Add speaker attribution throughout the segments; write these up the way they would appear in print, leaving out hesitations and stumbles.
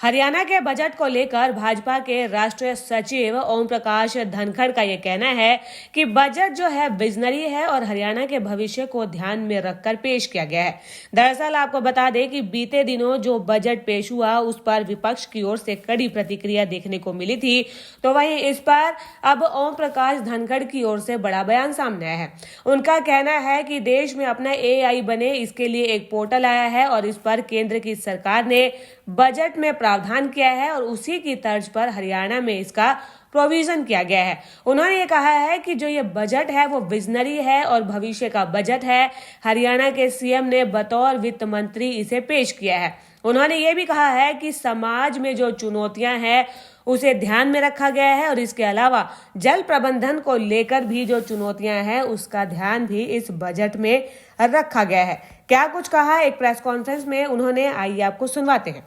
Speaker 1: हरियाणा के बजट को लेकर भाजपा के राष्ट्रीय सचिव ओम प्रकाश धनखड़ का ये कहना है कि बजट जो है विजनरी है और हरियाणा के भविष्य को ध्यान में रखकर पेश किया गया है। दरअसल आपको बता दें कि बीते दिनों जो बजट पेश हुआ उस पर विपक्ष की ओर से कड़ी प्रतिक्रिया देखने को मिली थी, तो वहीं इस पर अब ओम प्रकाश धनखड़ की ओर से बड़ा बयान सामने आया है। उनका कहना है कि देश में अपना AI बने, इसके लिए एक पोर्टल आया है और इस पर केंद्र की सरकार ने बजट में प्रावधान किया है और उसी की तर्ज पर हरियाणा में इसका प्रोविजन किया गया है। उन्होंने ये कहा है कि जो ये बजट है वो विजनरी है और भविष्य का बजट है। हरियाणा के सीएम ने बतौर वित्त मंत्री इसे पेश किया है। उन्होंने ये भी कहा है कि समाज में जो चुनौतियां हैं उसे ध्यान में रखा गया है और इसके अलावा जल प्रबंधन को लेकर भी जो चुनौतियां हैं उसका ध्यान भी इस बजट में रखा गया है। क्या कुछ कहा एक प्रेस कॉन्फ्रेंस में उन्होंने, आइए आपको सुनवाते हैं।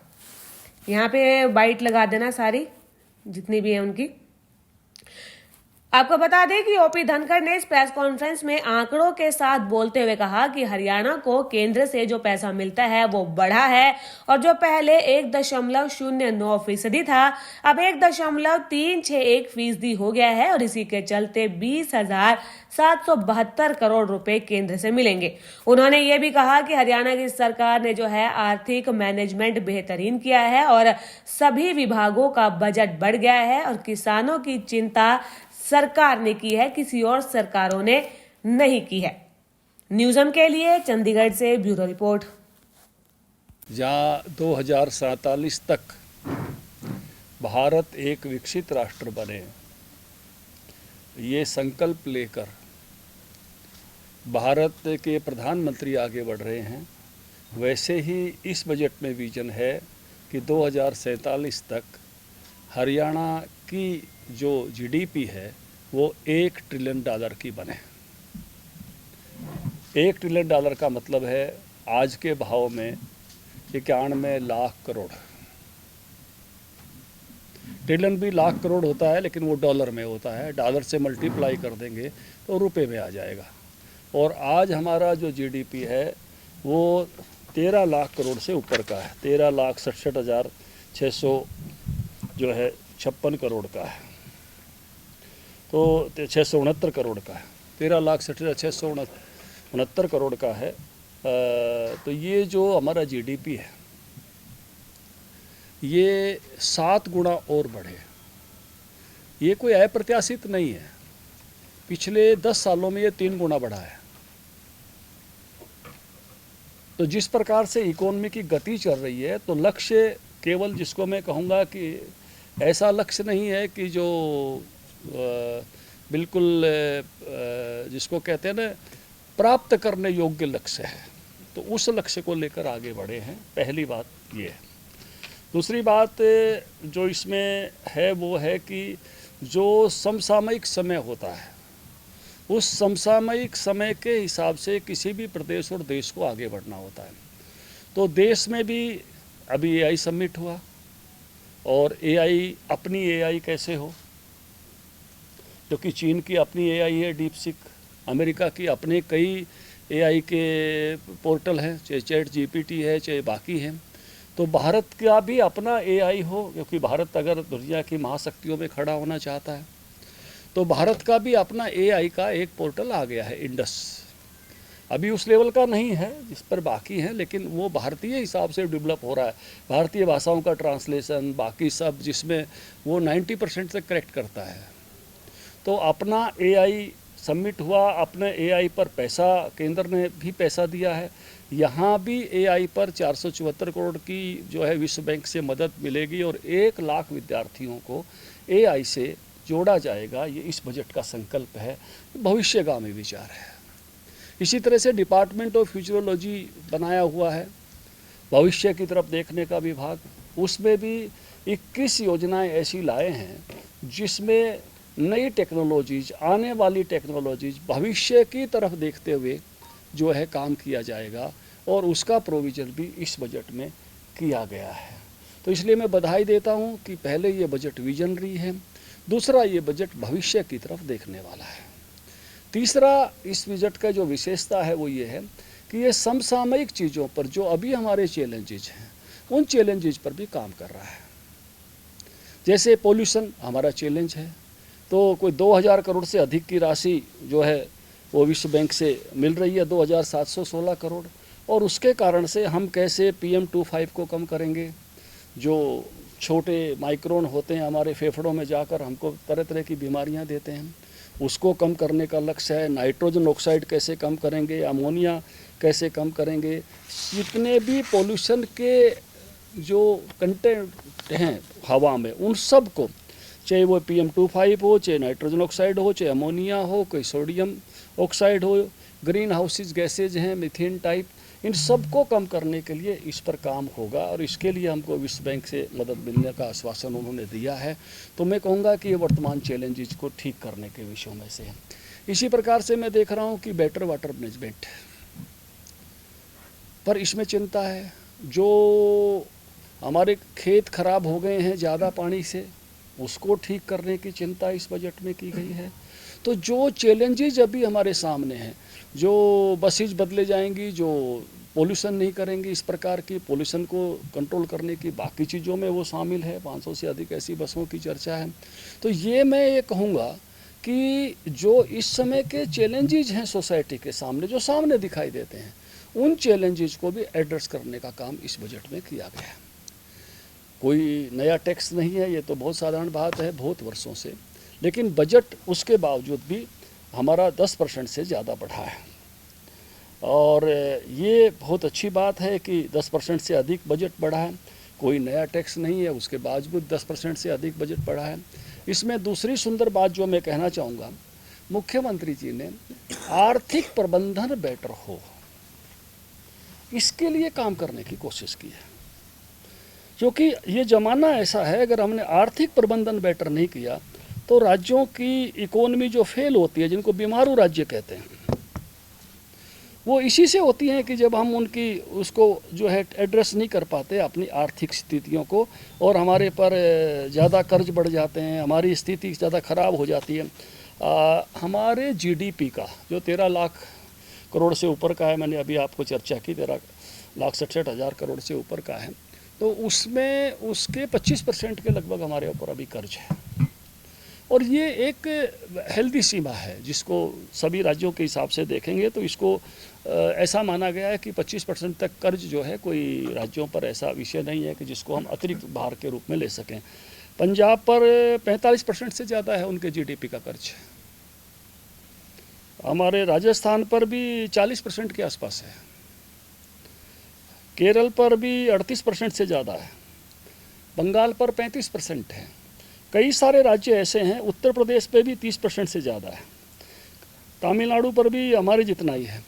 Speaker 1: यहाँ पे बाइट लगा देना सारी जितनी भी है उनकी। आपको बता दें कि ओपी धनखड़ ने इस प्रेस कॉन्फ्रेंस में आंकड़ों के साथ बोलते हुए कहा कि हरियाणा को केंद्र से जो पैसा मिलता है वो बढ़ा है और जो पहले 1.09% था अब 1.361% हो गया है और इसी के चलते 20,772 करोड़ रुपए केंद्र से मिलेंगे। उन्होंने ये भी कहा कि हरियाणा की सरकार ने जो है आर्थिक मैनेजमेंट बेहतरीन किया है और सभी विभागों का बजट बढ़ गया है और किसानों की चिंता सरकार ने की है, किसी और सरकारों ने नहीं की है। न्यूज़म के लिए चंडीगढ़ से ब्यूरो रिपोर्ट।
Speaker 2: जहाँ 2047 तक भारत एक विकसित राष्ट्र बने, ये संकल्प लेकर भारत के प्रधानमंत्री आगे बढ़ रहे हैं, वैसे ही इस बजट में विजन है कि 2047 तक हरियाणा की जो GDP है वो $1 ट्रिलियन की बने। $1 ट्रिलियन का मतलब है आज के भाव में 91 लाख करोड़। ट्रिलियन भी लाख करोड़ होता है लेकिन वो डॉलर में होता है, डॉलर से मल्टीप्लाई कर देंगे तो रुपए में आ जाएगा। और आज हमारा जो GDP है वो 13 लाख करोड़ से ऊपर का है, 13,67,600 जो है 56 करोड़ का है, तो 669 करोड़ का है, 13,67,669 करोड़ का है। तो ये जो हमारा GDP है ये 7 गुना और बढ़े, ये कोई अप्रत्याशित नहीं है। पिछले 10 सालों में ये 3 गुना बढ़ा है। तो जिस प्रकार से इकोनॉमी की गति चल रही है तो लक्ष्य केवल, जिसको मैं कहूँगा कि ऐसा लक्ष्य नहीं है कि जो बिल्कुल जिसको कहते हैं ना प्राप्त करने योग्य लक्ष्य है, तो उस लक्ष्य को लेकर आगे बढ़े हैं। पहली बात ये है। दूसरी बात जो इसमें है वो है कि जो समसामयिक समय होता है उस समसामयिक समय के हिसाब से किसी भी प्रदेश और देश को आगे बढ़ना होता है। तो देश में भी अभी AI समिट हुआ और AI, अपनी AI कैसे हो, क्योंकि चीन की अपनी AI है डीपसीक, अमेरिका की अपने कई AI के पोर्टल हैं, चाहे ChatGPT है चाहे बाकी हैं। तो भारत का भी अपना AI हो, क्योंकि भारत अगर दुनिया की महाशक्तियों में खड़ा होना चाहता है तो भारत का भी अपना AI का एक पोर्टल आ गया है, इंडस। अभी उस लेवल का नहीं है जिस पर बाकी हैं, लेकिन वो भारतीय हिसाब से डेवलप हो रहा है। भारतीय भाषाओं का ट्रांसलेशन बाकी सब, जिसमें वो 90% से करेक्ट करता है। तो अपना AI सबमिट हुआ, अपने AI पर पैसा केंद्र ने भी पैसा दिया है। यहाँ भी AI पर 474 करोड़ की जो है विश्व बैंक से मदद मिलेगी और 1 लाख विद्यार्थियों को AI से जोड़ा जाएगा। ये इस बजट का संकल्प है, भविष्यगामी विचार है। इसी तरह से डिपार्टमेंट ऑफ फ्यूचरोलॉजी बनाया हुआ है, भविष्य की तरफ देखने का विभाग। उसमें भी 21 योजनाएं ऐसी लाए हैं जिसमें नई टेक्नोलॉजीज, आने वाली टेक्नोलॉजीज, भविष्य की तरफ देखते हुए जो है काम किया जाएगा और उसका प्रोविजन भी इस बजट में किया गया है। तो इसलिए मैं बधाई देता हूं कि पहले ये बजट विजनरी है, दूसरा ये बजट भविष्य की तरफ देखने वाला है। तीसरा इस बजट का जो विशेषता है वो ये है कि ये समसामयिक चीज़ों पर जो अभी हमारे चैलेंजेज हैं उन चैलेंजेज पर भी काम कर रहा है। जैसे पोल्यूशन हमारा चैलेंज है, तो कोई 2000 करोड़ से अधिक की राशि जो है वो विश्व बैंक से मिल रही है, 2716 करोड़। और उसके कारण से हम कैसे PM2.5 को कम करेंगे, जो छोटे माइक्रोन होते हैं हमारे फेफड़ों में जाकर हमको तरह तरह की बीमारियां देते हैं, उसको कम करने का लक्ष्य है। नाइट्रोजन ऑक्साइड कैसे कम करेंगे, अमोनिया कैसे कम करेंगे, जितने भी पोल्यूशन के जो कंटेंट हैं हवा में, उन सब को, चाहे वो PM2.5 हो, चाहे नाइट्रोजन ऑक्साइड हो, चाहे अमोनिया हो, कोई सोडियम ऑक्साइड हो, ग्रीन हाउसेज गैसेज हैं, मीथेन टाइप, इन सब को कम करने के लिए इस पर काम होगा। और इसके लिए हमको विश्व बैंक से मदद मिलने का आश्वासन उन्होंने दिया है। तो मैं कहूँगा कि ये वर्तमान चैलेंजेस को ठीक करने के विषयों में से है। इसी प्रकार से मैं देख रहा हूँ कि बेटर वाटर मैनेजमेंट पर इसमें चिंता है। जो हमारे खेत खराब हो गए हैं ज़्यादा पानी से, उसको ठीक करने की चिंता इस बजट में की गई है। तो जो चैलेंजेज अभी हमारे सामने हैं, जो बसेज बदले जाएंगी, जो पोल्यूशन नहीं करेंगी, इस प्रकार की पोल्यूशन को कंट्रोल करने की बाकी चीज़ों में वो शामिल है। 500 से अधिक ऐसी बसों की चर्चा है। तो ये मैं ये कहूँगा कि जो इस समय के चैलेंजेज हैं सोसाइटी के सामने, जो सामने दिखाई देते हैं, उन चैलेंजेज को भी एड्रेस करने का काम इस बजट में किया गया है। कोई नया टैक्स नहीं है, ये तो बहुत साधारण बात है बहुत वर्षों से, लेकिन बजट उसके बावजूद भी हमारा 10% से ज़्यादा बढ़ा है। और ये बहुत अच्छी बात है कि 10% से अधिक बजट बढ़ा है। कोई नया टैक्स नहीं है, उसके बावजूद 10% से अधिक बजट बढ़ा है। इसमें दूसरी सुंदर बात जो मैं कहना चाहूँगा, मुख्यमंत्री जी ने आर्थिक प्रबंधन बेटर हो, इसके लिए काम करने की कोशिश की है। क्योंकि ये ज़माना ऐसा है, अगर हमने आर्थिक प्रबंधन बेटर नहीं किया तो राज्यों की इकोनॉमी जो फेल होती है, जिनको बीमारू राज्य कहते हैं, वो इसी से होती हैं कि जब हम उनकी उसको जो है एड्रेस नहीं कर पाते अपनी आर्थिक स्थितियों को, और हमारे पर ज़्यादा कर्ज बढ़ जाते हैं, हमारी स्थिति ज़्यादा ख़राब हो जाती है। हमारे GDP का जो 13 लाख करोड़ से ऊपर का है, मैंने अभी आपको चर्चा की, 13,67,000 करोड़ से ऊपर का है, तो उसमें उसके 25% के लगभग हमारे ऊपर अभी कर्ज है। और ये एक हेल्दी सीमा है, जिसको सभी राज्यों के हिसाब से देखेंगे तो इसको ऐसा माना गया है कि 25% तक कर्ज जो है कोई राज्यों पर ऐसा विषय नहीं है कि जिसको हम अतिरिक्त भार के रूप में ले सकें। पंजाब पर 45% से ज़्यादा है उनके GDP का कर्ज। हमारे राजस्थान पर भी 40% के आसपास है, केरल पर भी 38% से ज़्यादा है, बंगाल पर 35% है। कई सारे राज्य ऐसे हैं, उत्तर प्रदेश पे भी 30% से ज़्यादा है, तमिलनाडु पर भी हमारे जितना ही है।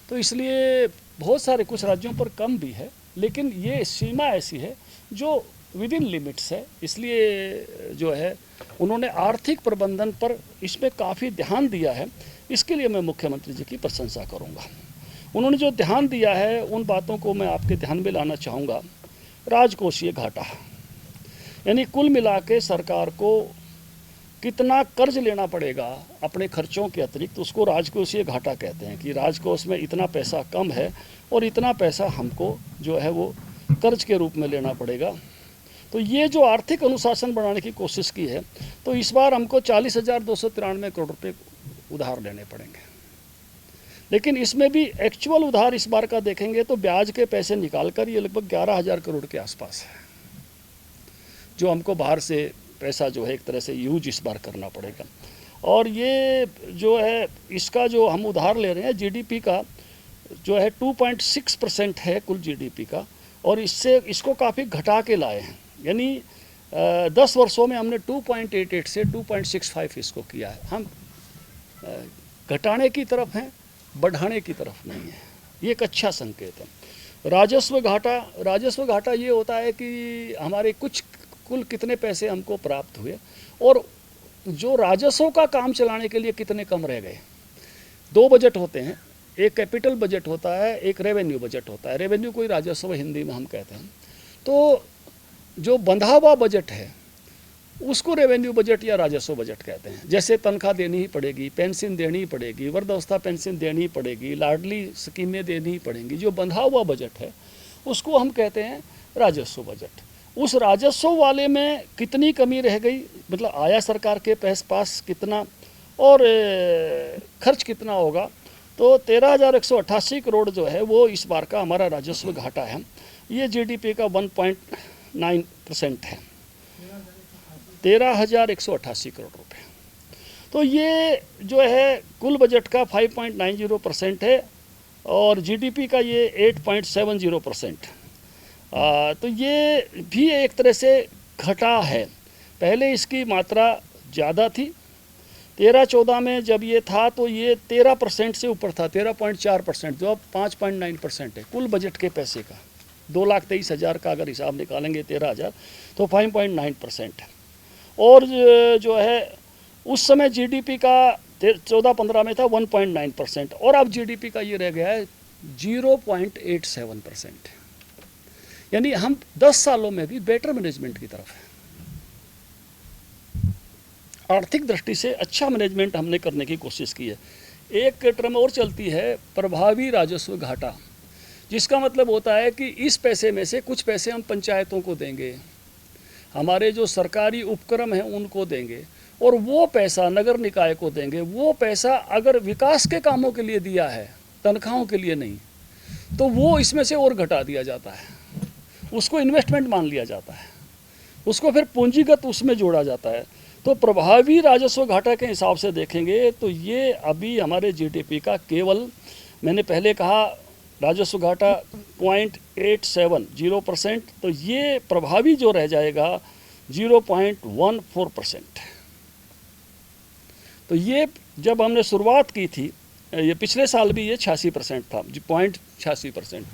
Speaker 2: तो इसलिए बहुत सारे कुछ राज्यों पर कम भी है, लेकिन ये सीमा ऐसी है जो विद इन लिमिट्स है। इसलिए जो है उन्होंने आर्थिक प्रबंधन पर इसमें काफ़ी ध्यान दिया है। इसके लिए मैं मुख्यमंत्री जी की प्रशंसा करूँगा। उन्होंने जो ध्यान दिया है उन बातों को मैं आपके ध्यान में लाना चाहूँगा। राजकोषीय घाटा, यानी कुल मिला के सरकार को कितना कर्ज लेना पड़ेगा अपने खर्चों के अतिरिक्त, उसको राजकोषीय घाटा कहते हैं कि राजकोष में इतना पैसा कम है और इतना पैसा हमको जो है वो कर्ज के रूप में लेना पड़ेगा। तो ये जो आर्थिक अनुशासन बढ़ाने की कोशिश की है, तो इस बार हमको 40,293 करोड़ रुपये उधार लेने पड़ेंगे। लेकिन इसमें भी एक्चुअल उधार इस बार का देखेंगे तो ब्याज के पैसे निकालकर ये लगभग 11,000 करोड़ के आसपास है, जो हमको बाहर से पैसा जो है एक तरह से यूज इस बार करना पड़ेगा। और ये जो है इसका जो हम उधार ले रहे हैं GDP का जो है 2.6% है कुल GDP का, और इससे इसको काफ़ी घटा के लाए हैं। यानी 10 वर्षों में हमने 2.88 से 2.65 इसको किया है। हम घटाने की तरफ हैं, बढ़ाने की तरफ नहीं है। ये एक अच्छा संकेत है। राजस्व घाटा ये होता है कि हमारे कुल कितने पैसे हमको प्राप्त हुए और जो राजस्व का काम चलाने के लिए कितने कम रह गए। 2 बजट होते हैं, एक कैपिटल बजट होता है, एक रेवेन्यू बजट होता है। रेवेन्यू कोई राजस्व हिंदी में हम कहते हैं। तो जो बंधा हुआ बजट है उसको रेवेन्यू बजट या राजस्व बजट कहते हैं। जैसे तनख्वाह देनी ही पड़ेगी, पेंशन देनी ही पड़ेगी, वृद्धावस्था पेंशन देनी ही पड़ेगी, लाडली स्कीमें देनी ही पड़ेंगी। जो बंधा हुआ बजट है उसको हम कहते हैं राजस्व बजट। उस राजस्व वाले में कितनी कमी रह गई, मतलब आया सरकार के पास कितना और खर्च कितना होगा, तो 13,188 करोड़ जो है वो इस बार का हमारा राजस्व घाटा है। ये जीडीपी का 1.9% है, 13,188 करोड़ रुपए। तो ये जो है कुल बजट का 5.90% है और जीडीपी का ये 8.70%। तो ये भी एक तरह से घटा है। पहले इसकी मात्रा ज़्यादा थी, 13-14 में जब ये था तो ये 13% से ऊपर था, 13.4%, जो अब 5.9% है कुल बजट के पैसे का। 2,23,000 का अगर हिसाब निकालेंगे 13,000 तो 5.9% है। और जो है उस समय जीडीपी का 14-15 में था 1.9% और अब जीडीपी का ये रह गया है 0.87%। यानी हम 10 सालों में भी बेटर मैनेजमेंट की तरफ है। आर्थिक दृष्टि से अच्छा मैनेजमेंट हमने करने की कोशिश की है। एक टर्म और चलती है प्रभावी राजस्व घाटा, जिसका मतलब होता है कि इस पैसे में से कुछ पैसे हम पंचायतों को देंगे, हमारे जो सरकारी उपक्रम हैं उनको देंगे, और वो पैसा नगर निकाय को देंगे। वो पैसा अगर विकास के कामों के लिए दिया है, तनख्वाहों के लिए नहीं, तो वो इसमें से और घटा दिया जाता है, उसको इन्वेस्टमेंट मान लिया जाता है, उसको फिर पूंजीगत उसमें जोड़ा जाता है। तो प्रभावी राजस्व घाटा के हिसाब से देखेंगे तो ये अभी हमारे जीडीपी का केवल, मैंने पहले कहा राजस्व घाटा 0.870%, तो ये प्रभावी जो रह जाएगा 0.14%। तो ये जब हमने शुरुआत की थी, ये पिछले साल भी ये 86% था, 0.86%,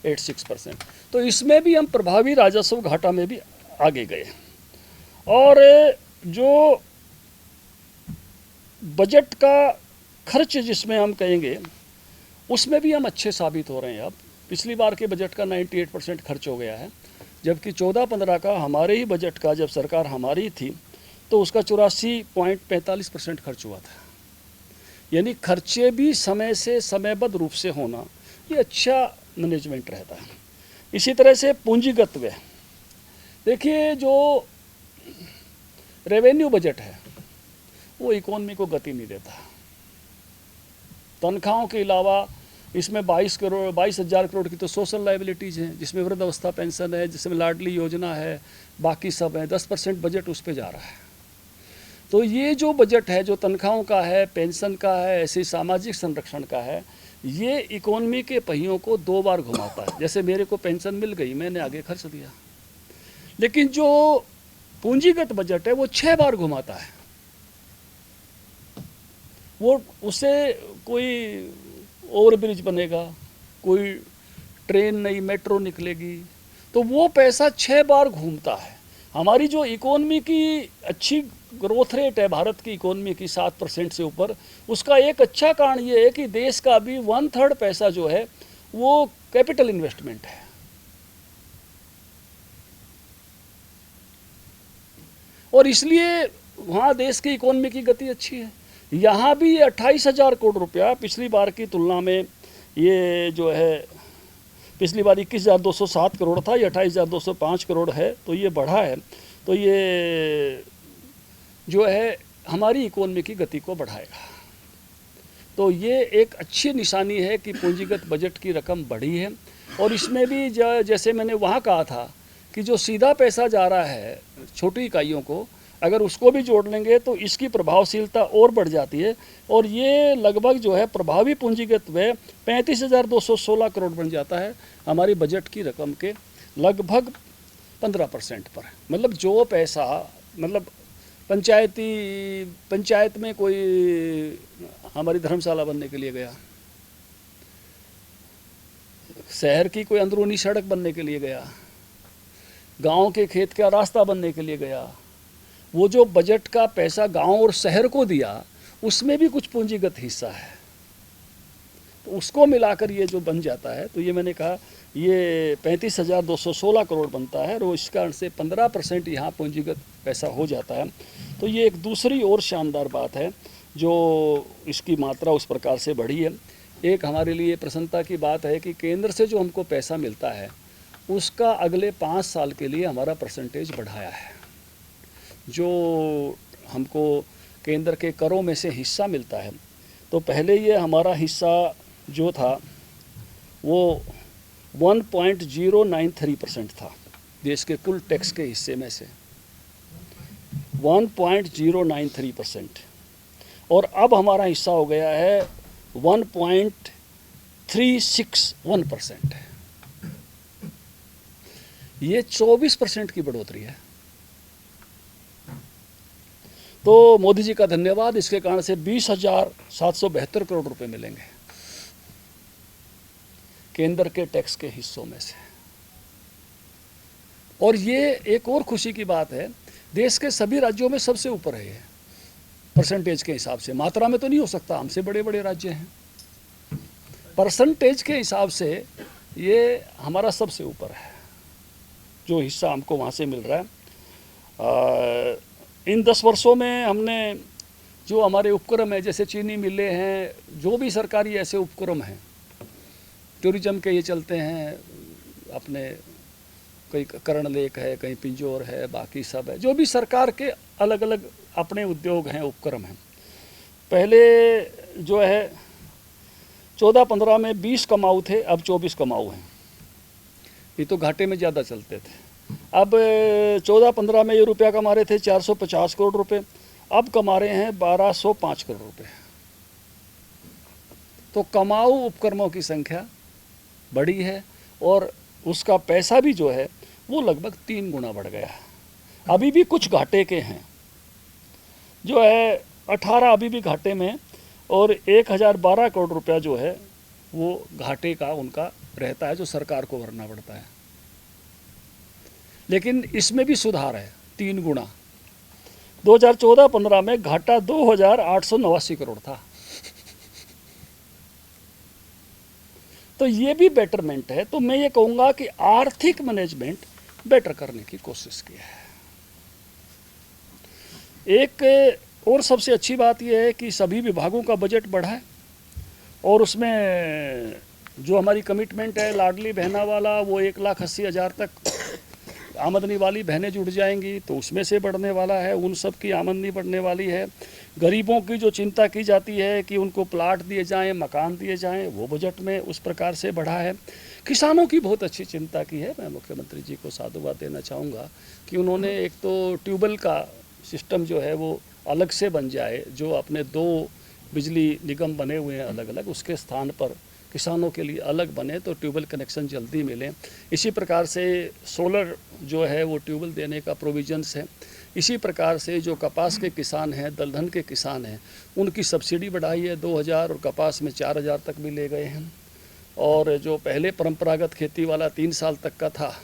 Speaker 2: 86%। तो इसमें भी हम प्रभावी राजस्व घाटा में भी आगे गए। और जो बजट का खर्च जिसमें हम कहेंगे उसमें भी हम अच्छे साबित हो रहे हैं। अब पिछली बार के बजट का 98% खर्च हो गया है, जबकि 14-15 का हमारे ही बजट का, जब सरकार हमारी थी तो उसका 84.45% खर्च हुआ था। यानी खर्चे भी समय से समयबद्ध रूप से होना, ये अच्छा मैनेजमेंट रहता है। इसी तरह से पूंजीगत व्यय, देखिए जो रेवेन्यू बजट है वो इकोनॉमी को गति नहीं देता। तनख्वाहों के अलावा इसमें 22,000 करोड़ की तो सोशल लाइबिलिटीज़ हैं, जिसमें वृद्धावस्था पेंशन है, जिसमें लाडली योजना है, बाकी सब है। 10% बजट उस पर जा रहा है। तो ये जो बजट है, जो तनख्वाहों का है, पेंशन का है, ऐसे सामाजिक संरक्षण का है, ये इकोनॉमी के पहियों को 2 बार घुमाता है। जैसे मेरे को पेंशन मिल गई, मैंने आगे खर्च दिया। लेकिन जो पूंजीगत बजट है वो 6 बार घुमाता है। वो उससे कोई ओवरब्रिज बनेगा, कोई ट्रेन नई मेट्रो निकलेगी, तो वो पैसा 6 बार घूमता है। हमारी जो इकोनॉमी की अच्छी ग्रोथ रेट है, भारत की इकोनॉमी की 7% से ऊपर, उसका एक अच्छा कारण ये है कि देश का भी 1/3 पैसा जो है वो कैपिटल इन्वेस्टमेंट है। और इसलिए वहाँ देश की इकोनॉमी की गति अच्छी है। यहाँ भी 28,000 करोड़ रुपया पिछली बार की तुलना में, ये जो है पिछली बार 21,207 करोड़ था, ये 28,205 करोड़ है, तो ये बढ़ा है। तो ये जो है हमारी इकोनॉमी की गति को बढ़ाएगा। तो ये एक अच्छी निशानी है कि पूंजीगत बजट की रकम बढ़ी है। और इसमें भी जैसे मैंने वहाँ कहा था कि जो सीधा पैसा जा रहा है छोटी इकाइयों को, अगर उसको भी जोड़ लेंगे तो इसकी प्रभावशीलता और बढ़ जाती है। और ये लगभग जो है प्रभावी पूंजीगत व्यय 35,216 करोड़ बन जाता है हमारी बजट की रकम के लगभग 15% पर। मतलब जो पैसा, मतलब पंचायत में कोई हमारी धर्मशाला बनने के लिए गया, शहर की कोई अंदरूनी सड़क बनने के लिए गया, गांव के खेत का रास्ता बनने के लिए गया, वो जो बजट का पैसा गांव और शहर को दिया उसमें भी कुछ पूंजीगत हिस्सा है। तो उसको मिलाकर ये जो बन जाता है, तो ये मैंने कहा ये 35,216 करोड़ बनता है, और इस कारण से 15% यहाँ पूंजीगत पैसा हो जाता है। तो ये एक दूसरी और शानदार बात है जो इसकी मात्रा उस प्रकार से बढ़ी है। एक हमारे लिए प्रसन्नता की बात है कि केंद्र से जो हमको पैसा मिलता है उसका अगले 5 साल के लिए हमारा परसेंटेज बढ़ाया है। जो हमको केंद्र के करों में से हिस्सा मिलता है, तो पहले ये हमारा हिस्सा जो था वो 1.093% था देश के कुल टैक्स के हिस्से में से, 1.093%, और अब हमारा हिस्सा हो गया है 1.361%। ये 24% की बढ़ोतरी है। तो मोदी जी का धन्यवाद, इसके कारण से 20,772 करोड़ रुपए मिलेंगे केंद्र के टैक्स के हिस्सों में से। और ये एक और खुशी की बात है, देश के सभी राज्यों में सबसे ऊपर है ये परसेंटेज के हिसाब से। मात्रा में तो नहीं हो सकता, हमसे बड़े बड़े राज्य हैं, परसेंटेज के हिसाब से ये हमारा सबसे ऊपर है जो हिस्सा हमको वहाँ से मिल रहा है। इन 10 वर्षों में हमने जो हमारे उपक्रम है, जैसे चीनी मिलें हैं, जो भी सरकारी ऐसे उपक्रम हैं, टूरिज्म के ये चलते हैं, अपने कहीं कर्ण लेक है, कहीं पिंजौर है, बाकी सब है, जो भी सरकार के अलग अलग अपने उद्योग हैं, उपक्रम हैं। पहले जो है 14-15 में 20 कमाऊ थे, अब 24 कमाऊ हैं। ये तो घाटे में ज़्यादा चलते थे। अब 14-15 में ये रुपया कमा रहे थे 450 करोड़ रुपए, अब कमा रहे हैं 1205 करोड़ रुपए। तो कमाऊ उपक्रमों की संख्या बढ़ी है और उसका पैसा भी जो है वो लगभग 3 गुना बढ़ गया है। अभी भी कुछ घाटे के हैं, जो है 18 अभी भी घाटे में, और 1012 करोड़ रुपया जो है वो घाटे का उनका रहता है, जो सरकार को भरना पड़ता है। लेकिन इसमें भी सुधार है, 3 गुना। 2014-15 में घाटा 2889 करोड़ था। तो ये भी बेटरमेंट है। तो मैं ये कहूँगा कि आर्थिक मैनेजमेंट बेटर करने की कोशिश की है। एक और सबसे अच्छी बात यह है कि सभी विभागों का बजट बढ़ा है, और उसमें जो हमारी कमिटमेंट है लाडली बहना वाला, वो 1,80,000 तक आमदनी वाली बहनें जुड़ जाएंगी, तो उसमें से बढ़ने वाला है, उन सब की आमदनी बढ़ने वाली है। गरीबों की जो चिंता की जाती है कि उनको प्लाट दिए जाएं, मकान दिए जाएं, वो बजट में उस प्रकार से बढ़ा है। किसानों की बहुत अच्छी चिंता की है। मैं मुख्यमंत्री जी को साधुवाद देना चाहूँगा कि उन्होंने एक तो ट्यूबवेल का सिस्टम जो है वो अलग से बन जाए, जो अपने 2 बिजली निगम बने हुए हैं अलग अलग, उसके स्थान पर किसानों के लिए अलग बने तो ट्यूबवेल कनेक्शन जल्दी मिले। इसी प्रकार से सोलर जो है वो ट्यूबवेल देने का प्रोविजंस है। इसी प्रकार से जो कपास के किसान हैं, दलहन के किसान हैं, उनकी सब्सिडी बढ़ाई है 2,000 और कपास में 4,000 तक भी ले गए हैं। और जो पहले परंपरागत खेती वाला 3 साल तक का था,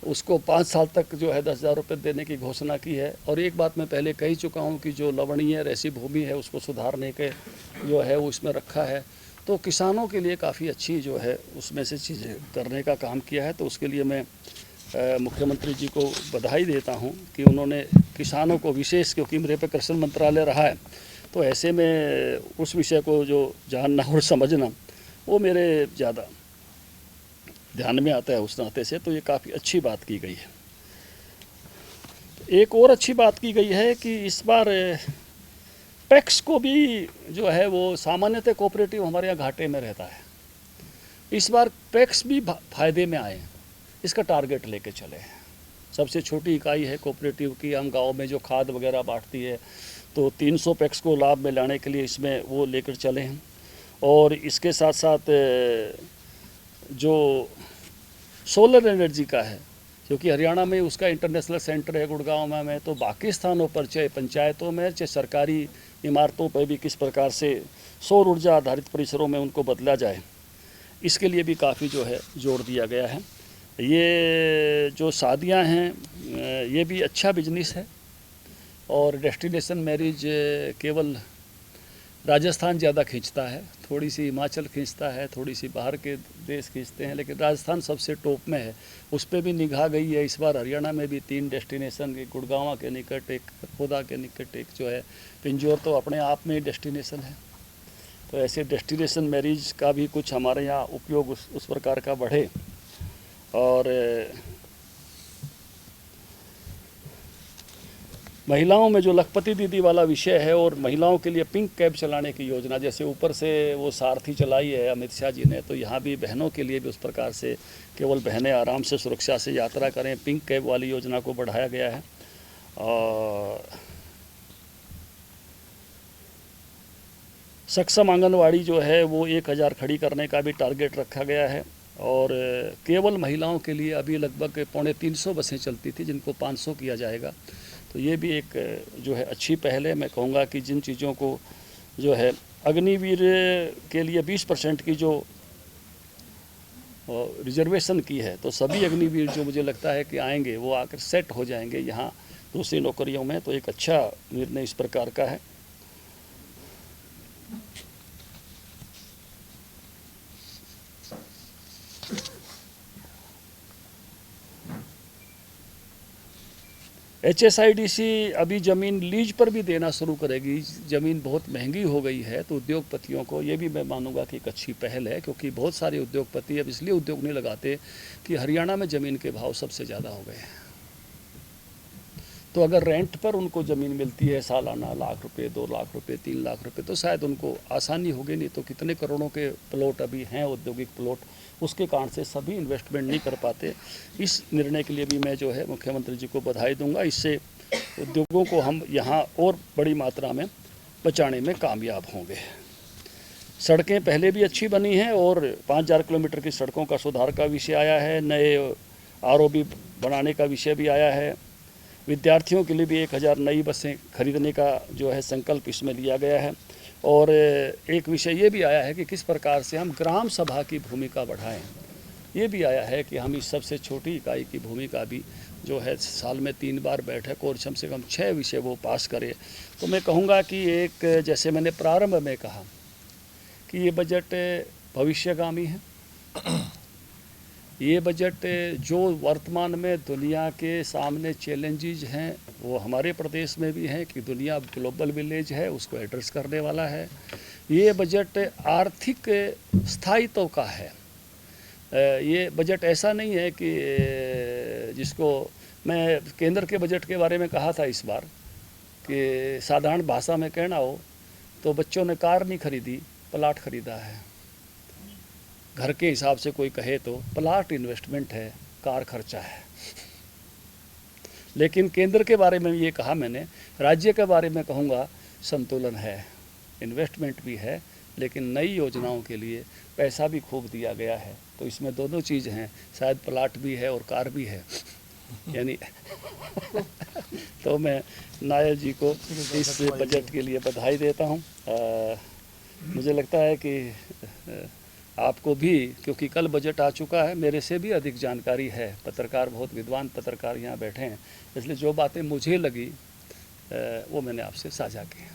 Speaker 2: उसको 5 साल तक जो है 10,000 रुपये देने की घोषणा की है। और एक बात मैं पहले कह चुका हूँ कि जो लवणीय रेसी भूमि है उसको सुधारने के जो है वो इसमें रखा है। तो किसानों के लिए काफ़ी अच्छी जो है उसमें से चीज़ें करने का काम किया है। तो उसके लिए मैं मुख्यमंत्री जी को बधाई देता हूं कि उन्होंने किसानों को विशेष, क्योंकि मेरे पे कृषि मंत्रालय रहा है, तो ऐसे में उस विषय को जो जानना और समझना वो मेरे ज़्यादा ध्यान में आता है उस नाते से। तो ये काफ़ी अच्छी बात की गई है। एक और अच्छी बात की गई है कि इस बार टैक्स को भी जो है वो सामान्यतः कोऑपरेटिव हमारे यहाँ घाटे में रहता है, इस बार टैक्स भी फायदे में आए, इसका टारगेट लेके चले हैं। सबसे छोटी इकाई है कोऑपरेटिव की, हम गांव में जो खाद वगैरह बांटती है, तो 300 पैक्स को लाभ में लाने के लिए इसमें वो लेकर चले हैं। और इसके साथ साथ जो सोलर एनर्जी का है, क्योंकि हरियाणा में उसका इंटरनेशनल सेंटर है गुड़गांव में, तो बाकी स्थानों पर चाहे पंचायतों में चाहे सरकारी इमारतों पर भी किस प्रकार से सौर ऊर्जा आधारित परिसरों में उनको बदला जाए, इसके लिए भी काफ़ी जो है जोर दिया गया है। ये जो शादियां हैं ये भी अच्छा बिजनेस है। और डेस्टिनेशन मैरिज केवल राजस्थान ज़्यादा खींचता है, थोड़ी सी हिमाचल खींचता है, थोड़ी सी बाहर के देश खींचते हैं, लेकिन राजस्थान सबसे टॉप में है। उस पर भी निगाह गई है। इस बार हरियाणा में भी 3 डेस्टिनेशन, एक गुड़गांव के निकट, एक खोदा के निकट, एक जो है पिंजौर, तो अपने आप में डेस्टिनेशन है। तो ऐसे डेस्टिनेशन मैरिज का भी कुछ हमारे यहाँ उपयोग उस प्रकार का बढ़े। और महिलाओं में जो लखपति दीदी वाला विषय है और महिलाओं के लिए पिंक कैब चलाने की योजना, जैसे ऊपर से वो सारथी चलाई है अमित शाह जी ने, तो यहाँ भी बहनों के लिए भी उस प्रकार से केवल बहनें आराम से सुरक्षा से यात्रा करें, पिंक कैब वाली योजना को बढ़ाया गया है। और सक्षम आंगनवाड़ी जो है वो 1000 खड़ी करने का भी टारगेट रखा गया है। और केवल महिलाओं के लिए अभी लगभग 350 बसें चलती थी, जिनको 500 किया जाएगा। तो ये भी एक जो है अच्छी पहल है। मैं कहूँगा कि जिन चीज़ों को जो है अग्निवीर के लिए 20% की जो रिजर्वेशन की है, तो सभी अग्निवीर जो मुझे लगता है कि आएंगे वो आकर सेट हो जाएंगे यहाँ दूसरी नौकरियों में। तो एक अच्छा निर्णय इस प्रकार का है। HSIDC अभी ज़मीन लीज पर भी देना शुरू करेगी। ज़मीन बहुत महंगी हो गई है, तो उद्योगपतियों को ये भी मैं मानूंगा कि एक अच्छी पहल है, क्योंकि बहुत सारे उद्योगपति अब इसलिए उद्योग नहीं लगाते कि हरियाणा में ज़मीन के भाव सबसे ज़्यादा हो गए हैं। तो अगर रेंट पर उनको ज़मीन मिलती है सालाना 1 लाख रुपये, 2 लाख रुपये, 3 लाख रुपये, तो शायद उनको आसानी होगी। नहीं तो कितने करोड़ों के प्लॉट अभी हैं, औद्योगिक प्लॉट, उसके कारण से सभी इन्वेस्टमेंट नहीं कर पाते। इस निर्णय के लिए भी मैं जो है मुख्यमंत्री जी को बधाई दूंगा। इससे उद्योगों को हम यहाँ और बड़ी मात्रा में बचाने में कामयाब होंगे। सड़कें पहले भी अच्छी बनी हैं और 5000 किलोमीटर की सड़कों का सुधार का विषय आया है। नए ROB बनाने का विषय भी आया है। विद्यार्थियों के लिए भी 1000 नई बसें खरीदने का जो है संकल्प इसमें लिया गया है। और एक विषय ये भी आया है कि किस प्रकार से हम ग्राम सभा की भूमिका बढ़ाएं। ये भी आया है कि हम इस सबसे छोटी इकाई की भूमिका भी जो है साल में 3 बार बैठक और कम से कम 6 विषय वो पास करें। तो मैं कहूँगा कि एक, जैसे मैंने प्रारंभ में कहा कि ये बजट भविष्यगामी है। ये बजट जो वर्तमान में दुनिया के सामने चैलेंजेस हैं वो हमारे प्रदेश में भी हैं कि दुनिया ग्लोबल विलेज है, उसको एड्रेस करने वाला है। ये बजट आर्थिक स्थायित्व का है। ये बजट ऐसा नहीं है कि जिसको मैं केंद्र के बजट के बारे में कहा था इस बार कि साधारण भाषा में कहना हो तो बच्चों ने कार नहीं खरीदी, प्लाट खरीदा है। घर के हिसाब से कोई कहे तो प्लाट इन्वेस्टमेंट है, कार खर्चा है। लेकिन केंद्र के बारे में ये कहा मैंने, राज्य के बारे में कहूँगा संतुलन है, इन्वेस्टमेंट भी है, लेकिन नई योजनाओं के लिए पैसा भी खूब दिया गया है। तो इसमें दोनों चीज़ हैं, शायद प्लाट भी है और कार भी है यानी तो मैं नायर जी को इस बजट के लिए बधाई देता हूँ। मुझे लगता है कि आपको भी, क्योंकि कल बजट आ चुका है, मेरे से भी अधिक जानकारी है। पत्रकार, बहुत विद्वान पत्रकार यहाँ बैठे हैं, इसलिए जो बातें मुझे लगी वो मैंने आपसे साझा की हैं।